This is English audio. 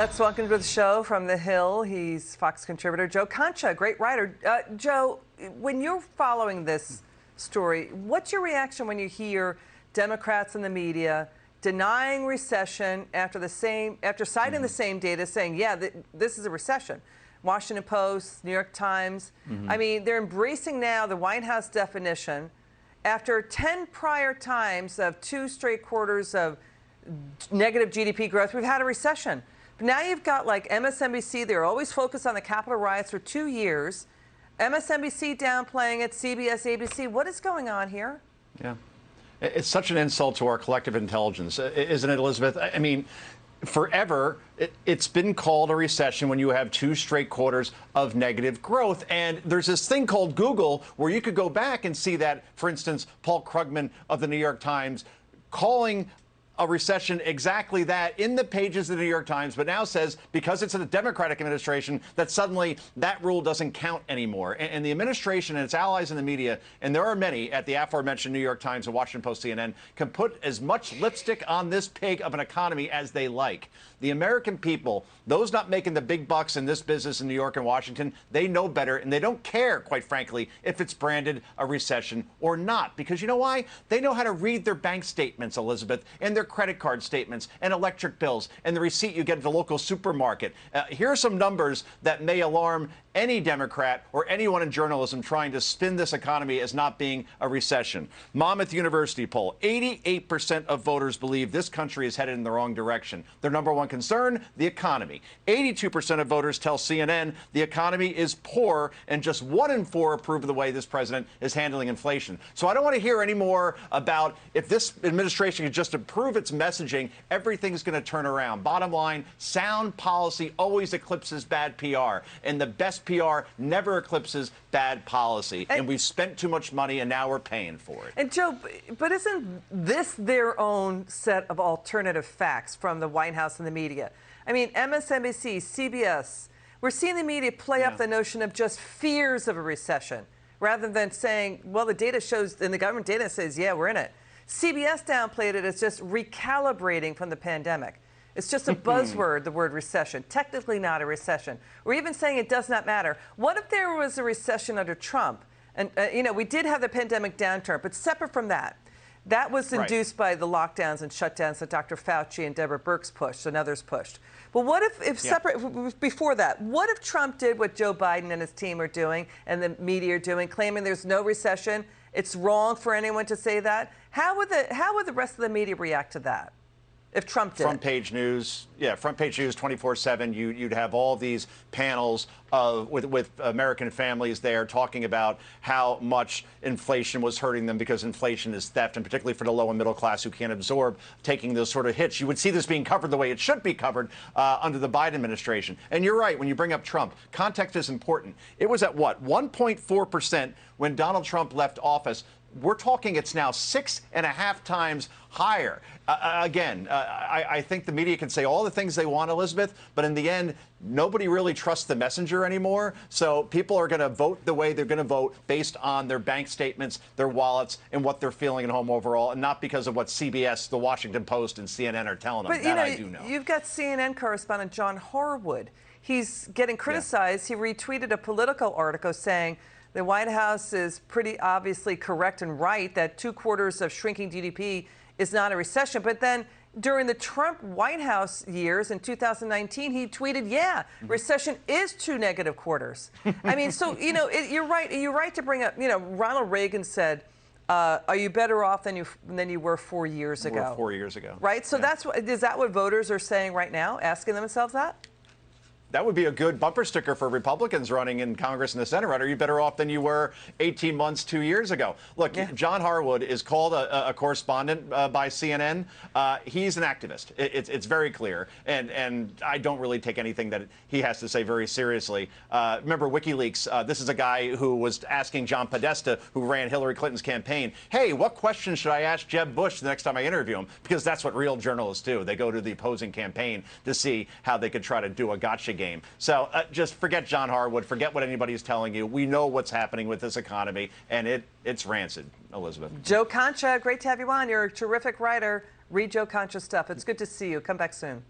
Let's welcome to the show from the Hill. He's Fox contributor Joe Concha, great writer. Joe, when you're following this story, what's your reaction when you hear Democrats in the media denying recession after citing the same data, saying, yeah, this is a recession? Washington Post, New York Times. I mean, they're embracing now the White House definition after 10 prior times of 2 straight quarters of negative GDP growth. We've had a recession. But now you've got like MSNBC, they're always focused on the Capitol riots for 2 years. MSNBC downplaying it, CBS, ABC. What is going on here? Yeah. It's such an insult to our collective intelligence, isn't it, Elizabeth? I mean, forever, it's been called a recession when you have 2 straight quarters of negative growth. And there's this thing called Google where you could go back and see that, for instance, Paul Krugman of the New York Times calling a recession exactly that in the pages of the New York Times, but now says because it's a Democratic administration that suddenly that rule doesn't count anymore. And the administration and its allies in the media, and there are many at the aforementioned New York Times and Washington Post, CNN, can put as much lipstick on this pig of an economy as they like. The American people, those not making the big bucks in this business in New York and Washington, they know better, and they don't care, quite frankly, if it's branded a recession or not. Because you know why? They know how to read their bank statements, Elizabeth, and their credit card statements and electric bills and the receipt you get at the local supermarket. Here are some numbers that may alarm any Democrat or anyone in journalism trying to spin this economy as not being a recession. Monmouth University poll, 88% of voters believe this country is headed in the wrong direction. Their number one concern, the economy. 82% of voters tell CNN the economy is poor, and just 1 in 4 approve of the way this president is handling inflation. So I don't want to hear any more about if this administration could just improve its messaging, everything's going to turn around. Bottom line, sound policy always eclipses bad PR, and the best PR never eclipses bad policy. And we've spent too much money, and now we're paying for it. And Joe, but isn't this their own set of alternative facts from the White House and the media? I mean, MSNBC, CBS, we're seeing the media play up the notion of just fears of a recession rather than saying, well, the data shows, and the government data says, yeah, we're in it. CBS downplayed it as just recalibrating from the pandemic. It's just a buzzword, the word recession, technically not a recession. We're even saying it does not matter. What if there was a recession under Trump? And, you know, we did have the pandemic downturn, but separate from that, that was induced by the lockdowns and shutdowns that Dr. Fauci and Deborah Birx pushed and others pushed. But what if separate, before that, what if Trump did what Joe Biden and his team are doing and the media are doing, claiming there's no recession? It's wrong for anyone to say that. How would the rest of the media react to that if Trump did? Front page news, front page news 24/7. You'd have all these panels with American families there talking about how much inflation was hurting them because inflation is theft, and particularly for the low and middle class who can't absorb taking those sort of hits. You would see this being covered the way it should be covered under the Biden administration. And you're right, when you bring up Trump, context is important. It was at what, 1.4% when Donald Trump left office. We're talking it's now 6.5 times higher. I think the media can say all the things they want, Elizabeth, but in the end, nobody really trusts the messenger anymore. So people are going to vote the way they're going to vote based on their bank statements, their wallets, and what they're feeling at home overall, and not because of what CBS, the Washington Post, and CNN are telling them. But that I do know. You've got CNN correspondent John Harwood. He's getting criticized. He retweeted a Politico article saying the White House is pretty obviously correct and right that 2 quarters of shrinking GDP is not a recession. But then during the Trump White House years in 2019, he tweeted, yeah, recession is 2 negative quarters. I mean, so, you know, you're right. You're right to bring up, you know, Ronald Reagan said, are you better off than you were 4 years ago? 4 years ago. Right. So is that what voters are saying right now, asking themselves that? That would be a good bumper sticker for Republicans running in Congress and the Senate. Right? Are you better off than you were 18 months, 2 years ago? Look, John Harwood is called a correspondent by CNN. He's an activist. It's very clear. And I don't really take anything that he has to say very seriously. Remember WikiLeaks? This is a guy who was asking John Podesta, who ran Hillary Clinton's campaign, hey, what question should I ask Jeb Bush the next time I interview him? Because that's what real journalists do. They go to the opposing campaign to see how they could try to do a gotcha game. So just forget John Harwood. Forget what anybody's telling you. We know what's happening with this economy, and it's rancid, Elizabeth. Joe Concha, great to have you on. You're a terrific writer. Read Joe Concha stuff. It's good to see you. Come back soon.